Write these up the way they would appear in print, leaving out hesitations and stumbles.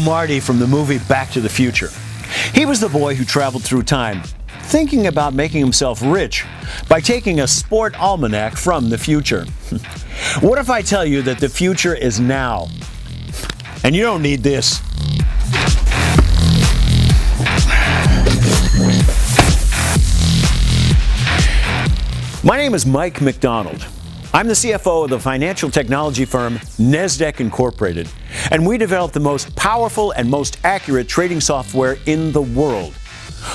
Marty from the movie Back to the Future. He was the boy who traveled through time, thinking about making himself rich by taking a sport almanac from the future. What if I tell you that the future is now? And you don't need this. My name is Mike McDonald. I'm the CFO of the financial technology firm Nesdek Incorporated, and we develop the most powerful and most accurate trading software in the world.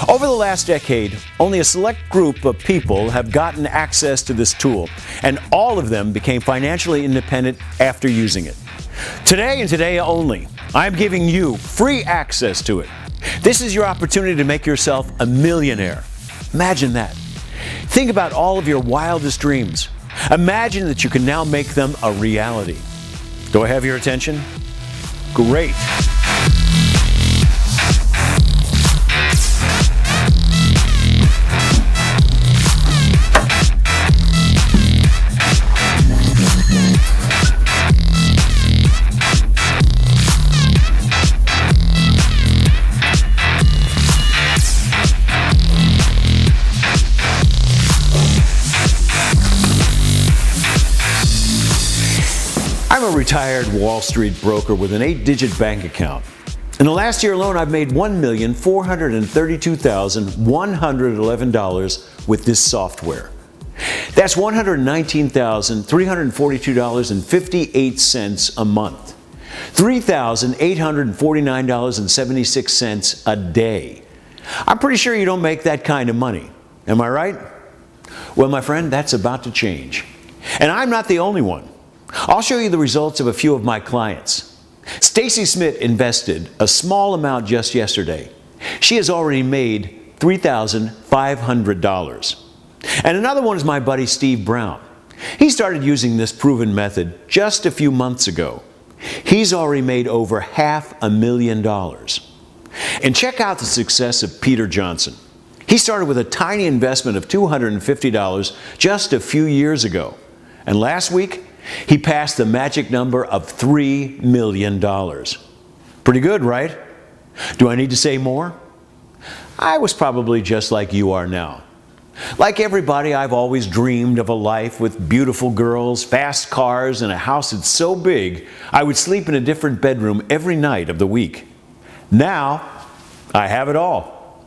Over the last decade, only a select group of people have gotten access to this tool, and all of them became financially independent after using it. Today and today only, I'm giving you free access to it. This is your opportunity to make yourself a millionaire. Imagine that. Think about all of your wildest dreams. Imagine that you can now make them a reality. Do I have your attention? Great. I'm a retired Wall Street broker with an 8-digit bank account. In the last year alone, I've made $1,432,111 with this software. That's $119,342.58 a month. $3,849.76 a day. I'm pretty sure you don't make that kind of money. Am I right? Well, my friend, that's about to change. And I'm not the only one. I'll show you the results of a few of my clients. Stacy Smith invested a small amount just yesterday. She has already made $3,500. And another one is my buddy Steve Brown. He started using this proven method just a few months ago. He's already made over $500,000. And check out the success of Peter Johnson. He started with a tiny investment of $250 just a few years ago. And last week, he passed the magic number of $3 million. Pretty good, right? Do I need to say more? I was probably just like you are now. Like everybody, I've always dreamed of a life with beautiful girls, fast cars, and a house that's so big I would sleep in a different bedroom every night of the week. Now, I have it all.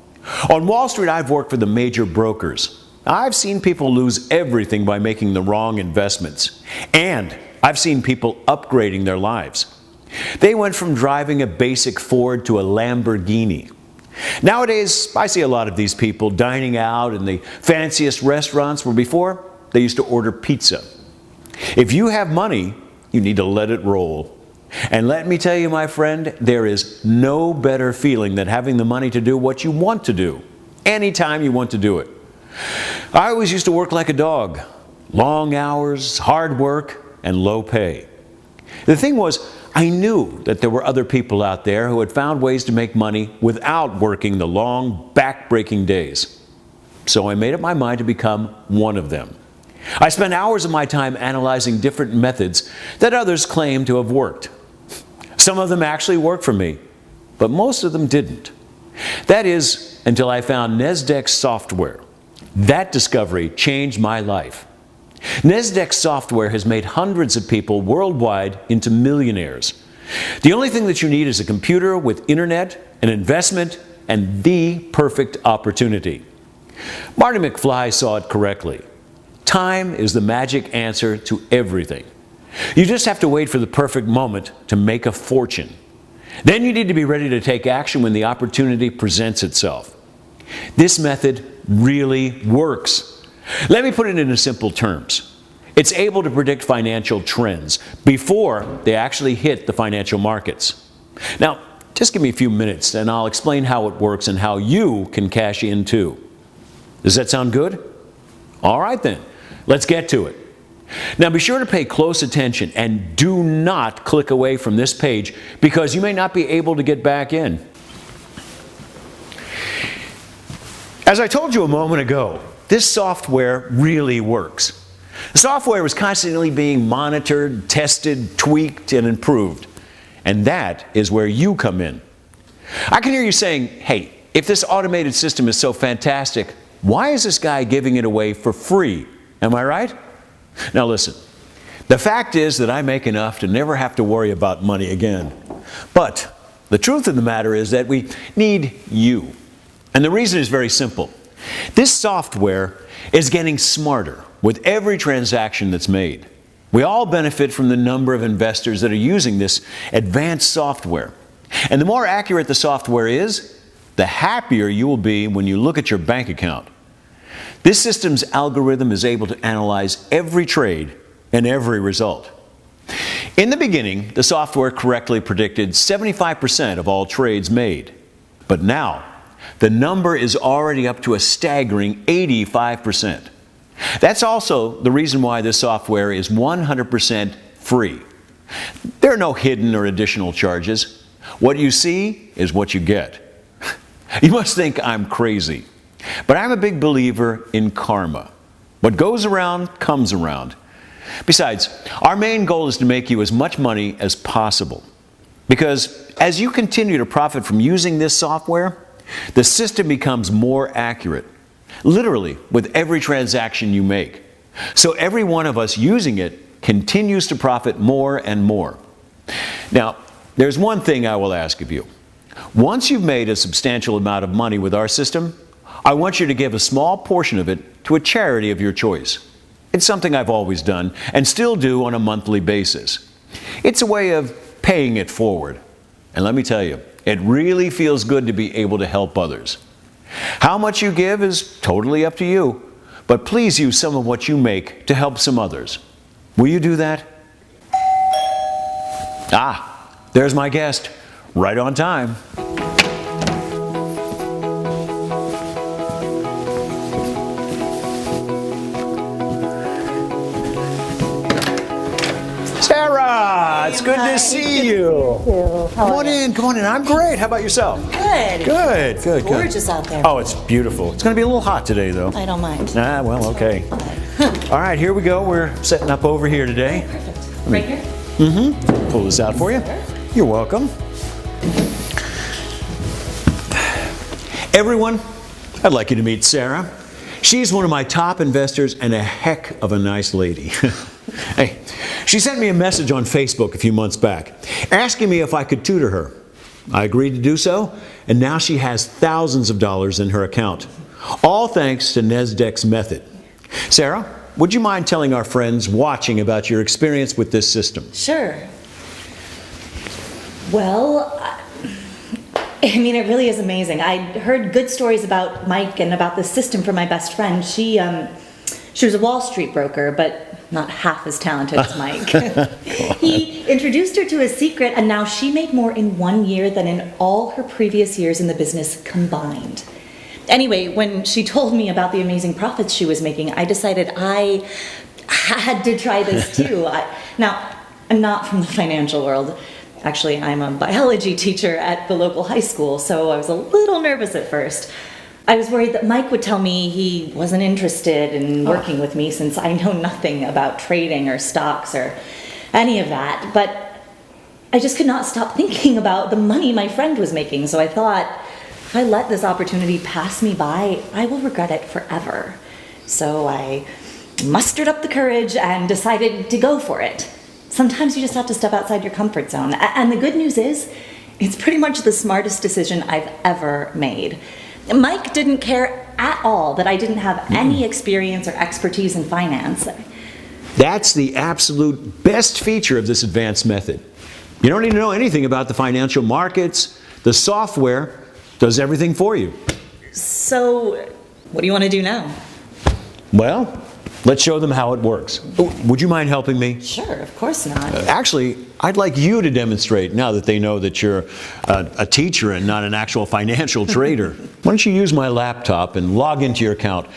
On Wall Street, I've worked for the major brokers. I've seen people lose everything by making the wrong investments. And I've seen people upgrading their lives. They went from driving a basic Ford to a Lamborghini. Nowadays, I see a lot of these people dining out in the fanciest restaurants where before they used to order pizza. If you have money, you need to let it roll. And let me tell you, my friend, there is no better feeling than having the money to do what you want to do, anytime you want to do it. I always used to work like a dog. Long hours, hard work, and low pay. The thing was, I knew that there were other people out there who had found ways to make money without working the long, back-breaking days. So I made up my mind to become one of them. I spent hours of my time analyzing different methods that others claimed to have worked. Some of them actually worked for me, but most of them didn't. That is, until I found Nesdek software. That discovery changed my life. Nesdek software has made hundreds of people worldwide into millionaires. The only thing that you need is a computer with internet, an investment, and the perfect opportunity. Marty McFly saw it correctly. Time is the magic answer to everything. You just have to wait for the perfect moment to make a fortune. Then you need to be ready to take action when the opportunity presents itself. This method really works. Let me put it into simple terms. It's able to predict financial trends before they actually hit the financial markets. Now, just give me a few minutes and I'll explain how it works and how you can cash in too. Does that sound good? All right then, let's get to it. Now be sure to pay close attention and do not click away from this page because you may not be able to get back in. As I told you a moment ago, this software really works. The software is constantly being monitored, tested, tweaked, and improved. And that is where you come in. I can hear you saying, hey, if this automated system is so fantastic, why is this guy giving it away for free? Am I right? Now listen, the fact is that I make enough to never have to worry about money again. But the truth of the matter is that we need you. And the reason is very simple. This software is getting smarter with every transaction that's made. We all benefit from the number of investors that are using this advanced software. And the more accurate the software is, the happier you will be when you look at your bank account. This system's algorithm is able to analyze every trade and every result. In the beginning, the software correctly predicted 75% of all trades made. But now, the number is already up to a staggering 85%. That's also the reason why this software is 100% free. There are no hidden or additional charges. What you see is what you get. You must think I'm crazy, but I'm a big believer in karma. What goes around comes around. Besides, our main goal is to make you as much money as possible. Because as you continue to profit from using this software, the system becomes more accurate, literally with every transaction you make. So every one of us using it continues to profit more and more. Now, there's one thing I will ask of you. Once you've made a substantial amount of money with our system, I want you to give a small portion of it to a charity of your choice. It's something I've always done and still do on a monthly basis. It's a way of paying it forward. And let me tell you, it really feels good to be able to help others. How much you give is totally up to you, but please use some of what you make to help some others. Will you do that? Ah, there's my guest, right on time. Sarah, it's good to see you. Thank you. Come on in. I'm great. How about yourself? Good. Good. It's gorgeous out there. Oh, it's beautiful. It's going to be a little hot today, though. I don't mind. Ah, well, okay. All right, here we go. We're setting up over here today. Perfect. Right here? Mm-hmm. Pull this out for you. You're welcome. Everyone, I'd like you to meet Sarah. She's one of my top investors and a heck of a nice lady. Hey, she sent me a message on Facebook a few months back, asking me if I could tutor her. I agreed to do so, and now she has thousands of dollars in her account, all thanks to Nesdek's method. Sarah, would you mind telling our friends watching about your experience with this system? Sure. Well, I mean, it really is amazing. I heard good stories about Mike and about the system from my best friend. She was a Wall Street broker, but not half as talented as Mike. He introduced her to a secret, and now she made more in 1 year than in all her previous years in the business combined. Anyway, when she told me about the amazing profits she was making, I decided I had to try this too. Now, I'm not from the financial world. Actually, I'm a biology teacher at the local high school, so I was a little nervous at first. I was worried that Mike would tell me he wasn't interested in working with me since I know nothing about trading or stocks or any of that. But I just could not stop thinking about the money my friend was making. So I thought, if I let this opportunity pass me by, I will regret it forever. So I mustered up the courage and decided to go for it. Sometimes you just have to step outside your comfort zone. And the good news is, it's pretty much the smartest decision I've ever made. Mike didn't care at all that I didn't have any experience or expertise in finance. That's the absolute best feature of this advanced method. You don't need to know anything about the financial markets. The software does everything for you. So, what do you want to do now? Well, let's show them how it works. Would you mind helping me? Sure, of course not. Actually, I'd like you to demonstrate now that they know that you're a teacher and not an actual financial trader. Why don't you use my laptop and log into your account?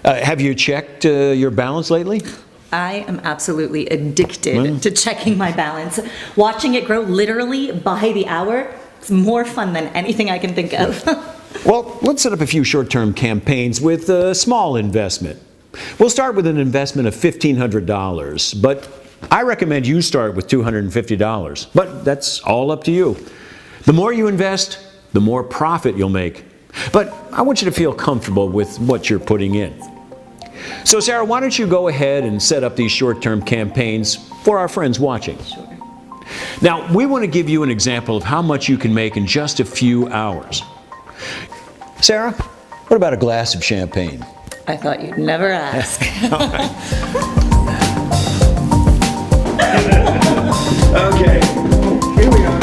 Have you checked your balance lately? I am absolutely addicted to checking my balance. Watching it grow literally by the hour is more fun than anything I can think of. Well, let's set up a few short-term campaigns with a small investment. We'll start with an investment of $1,500, but I recommend you start with $250, but that's all up to you. The more you invest, the more profit you'll make. But I want you to feel comfortable with what you're putting in. So Sarah, why don't you go ahead and set up these short-term campaigns for our friends watching? Sure. Now, we want to give you an example of how much you can make in just a few hours. Sarah, what about a glass of champagne? I thought you'd never ask. Okay, here we are.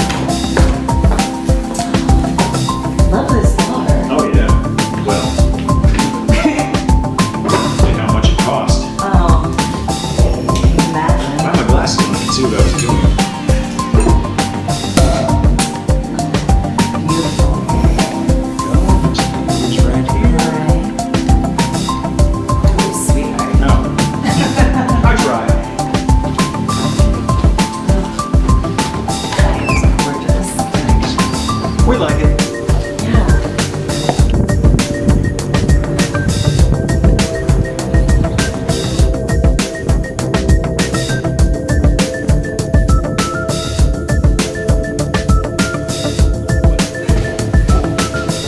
Love this bar. Oh yeah, well, and how much it cost. Oh, imagine. I have my glasses on, I can see what I was doing. It's right here. Oh, sweetheart. No, I tried. Gorgeous. We like it. Yeah.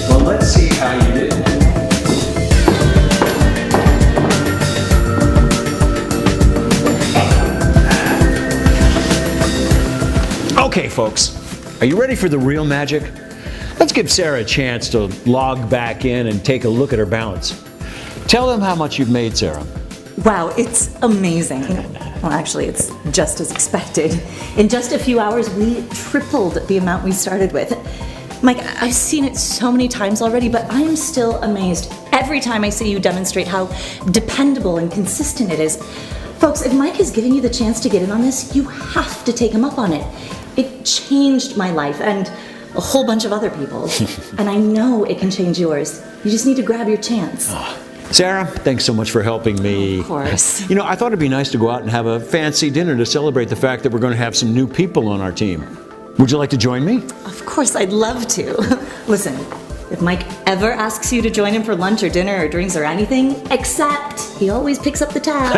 Well, let's see how you did. Okay, folks, are you ready for the real magic? Let's give Sarah a chance to log back in and take a look at her balance. Tell them how much you've made, Sarah. Wow, it's amazing. Well, actually, it's just as expected. In just a few hours, we tripled the amount we started with. Mike, I've seen it so many times already, but I'm still amazed every time I see you demonstrate how dependable and consistent it is. Folks, if Mike is giving you the chance to get in on this, you have to take him up on it. It changed my life and a whole bunch of other people's. And I know it can change yours. You just need to grab your chance. Sarah, thanks so much for helping me. Of course. You know, I thought it'd be nice to go out and have a fancy dinner to celebrate the fact that we're going to have some new people on our team. Would you like to join me? Of course, I'd love to. Listen, if Mike ever asks you to join him for lunch or dinner or drinks or anything, except he always picks up the tab.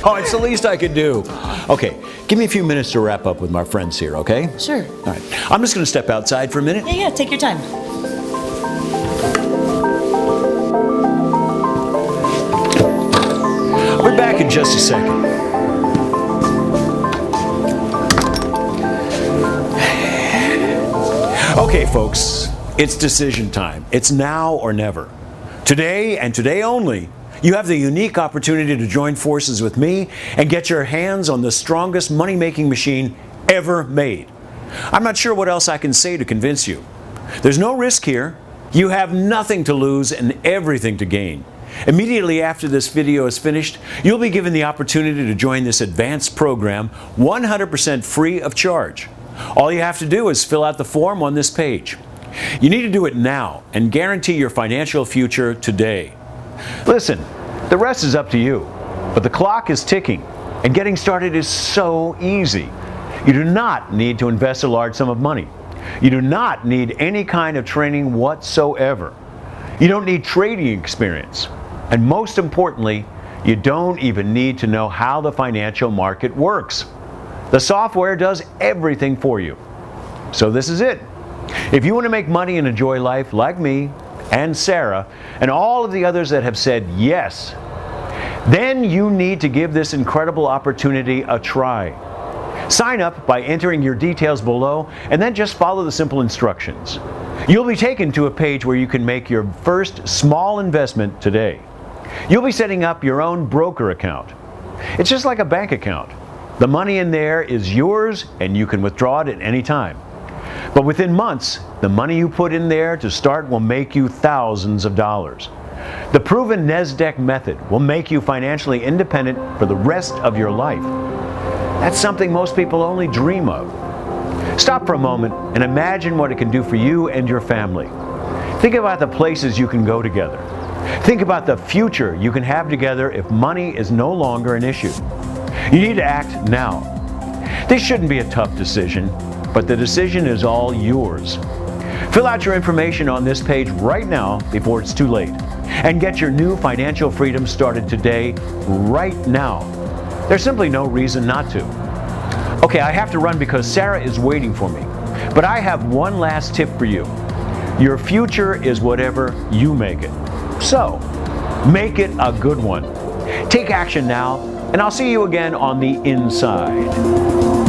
Oh, it's the least I could do. Okay, give me a few minutes to wrap up with my friends here, okay? Sure. All right, I'm just going to step outside for a minute. Yeah, take your time. We're back in just a second. Okay, folks, it's decision time. It's now or never. Today and today only, you have the unique opportunity to join forces with me and get your hands on the strongest money-making machine ever made. I'm not sure what else I can say to convince you. There's no risk here. You have nothing to lose and everything to gain. Immediately after this video is finished, you'll be given the opportunity to join this advanced program 100% free of charge. All you have to do is fill out the form on this page. You need to do it now and guarantee your financial future today. Listen, the rest is up to you, but the clock is ticking and getting started is so easy. You do not need to invest a large sum of money. You do not need any kind of training whatsoever. You don't need trading experience. And most importantly, you don't even need to know how the financial market works. The software does everything for you. So this is it. If you want to make money and enjoy life like me and Sarah and all of the others that have said yes, then you need to give this incredible opportunity a try. Sign up by entering your details below and then just follow the simple instructions. You'll be taken to a page where you can make your first small investment today. You'll be setting up your own broker account. It's just like a bank account. The money in there is yours and you can withdraw it at any time. But within months, the money you put in there to start will make you thousands of dollars. The proven Nesdek method will make you financially independent for the rest of your life. That's something most people only dream of. Stop for a moment and imagine what it can do for you and your family. Think about the places you can go together. Think about the future you can have together if money is no longer an issue. You need to act now. This shouldn't be a tough decision, but the decision is all yours. Fill out your information on this page right now before it's too late, and get your new financial freedom started today, right now. There's simply no reason not to. Okay, I have to run because Sarah is waiting for me. But I have one last tip for you. Your future is whatever you make it. So, make it a good one. Take action now, and I'll see you again on the inside.